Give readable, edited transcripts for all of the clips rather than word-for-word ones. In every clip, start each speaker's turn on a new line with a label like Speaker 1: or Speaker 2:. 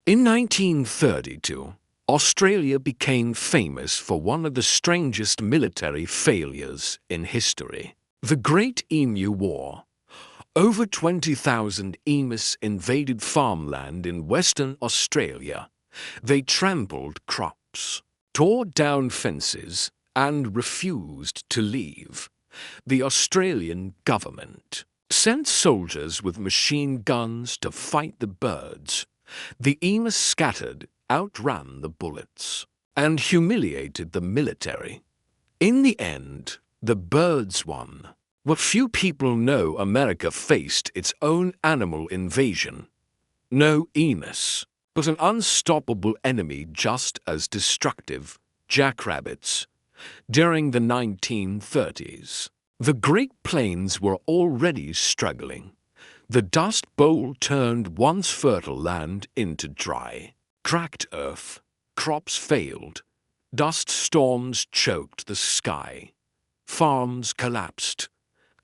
Speaker 1: In 1932, Australia became famous for one of the strangest military failures in history, the Great Emu War. Over 20,000 emus invaded farmland in Western Australia. They trampled crops, tore down fences, and refused to leave. The Australian government sent soldiers with machine guns to fight the birds. The emus scattered, outran the bullets, and humiliated the military. In the end, the birds won. What few people know, America faced its own animal invasion. No emus, but an unstoppable enemy just as destructive, jackrabbits. During the 1930s, the Great Plains were already struggling. The Dust Bowl turned once fertile land into dry, cracked earth. Crops failed. Dust storms choked the sky. Farms collapsed.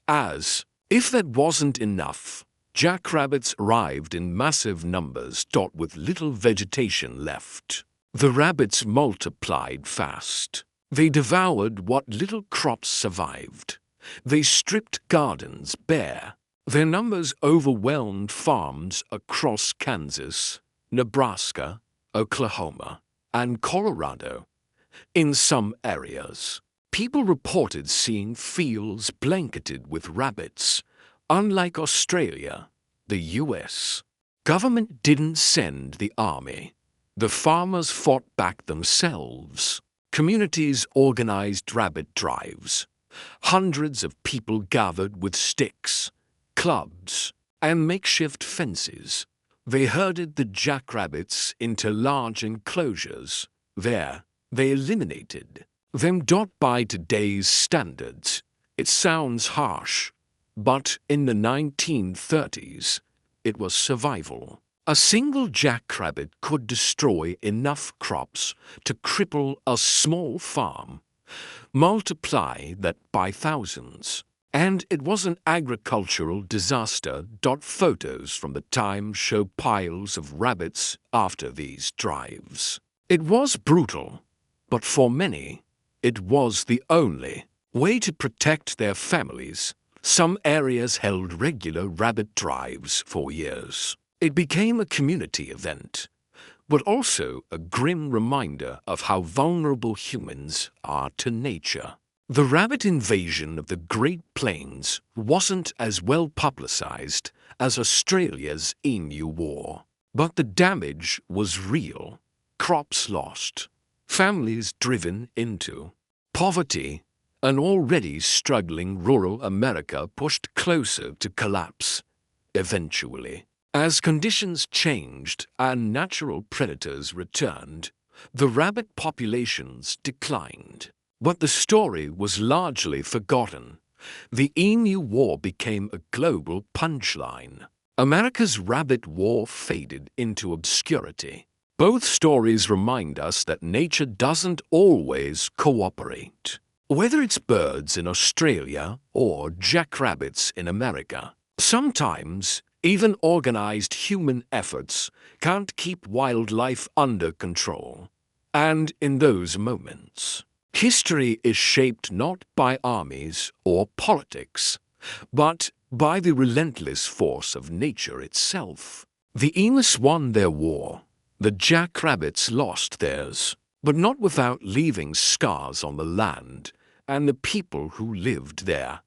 Speaker 1: As if that wasn't enough, jackrabbits arrived in massive numbers, with little vegetation left. The rabbits multiplied fast. They devoured what little crops survived. They stripped gardens bare. Their numbers overwhelmed farms across Kansas, Nebraska, Oklahoma, and Colorado. In some areas, people reported seeing fields blanketed with rabbits. Unlike Australia, the US government didn't send the army. The farmers fought back themselves. Communities organized rabbit drives. Hundreds of people gathered with sticks, clubs, and makeshift fences. They herded the jackrabbits into large enclosures. There, they eliminated them. By today's standards, it sounds harsh, but in the 1930s, it was survival. A single jackrabbit could destroy enough crops to cripple a small farm. Multiply that by thousands, and it was an agricultural disaster. Photos from the time show piles of rabbits after these drives. It was brutal, but for many, it was the only way to protect their families. Some areas held regular rabbit drives for years. It became a community event, but also a grim reminder of how vulnerable humans are to nature. The rabbit invasion of the Great Plains wasn't as well publicized as Australia's Emu War, but the damage was real. Crops lost, families driven into poverty, an already struggling rural America pushed closer to collapse. Eventually, as conditions changed and natural predators returned, the rabbit populations declined. But the story was largely forgotten. The Emu War became a global punchline. America's rabbit war faded into obscurity. Both stories remind us that nature doesn't always cooperate. Whether it's birds in Australia or jackrabbits in America, sometimes even organized human efforts can't keep wildlife under control. And in those moments, history is shaped not by armies or politics, but by the relentless force of nature itself. The emus won their war. The jackrabbits lost theirs, but not without leaving scars on the land and the people who lived there.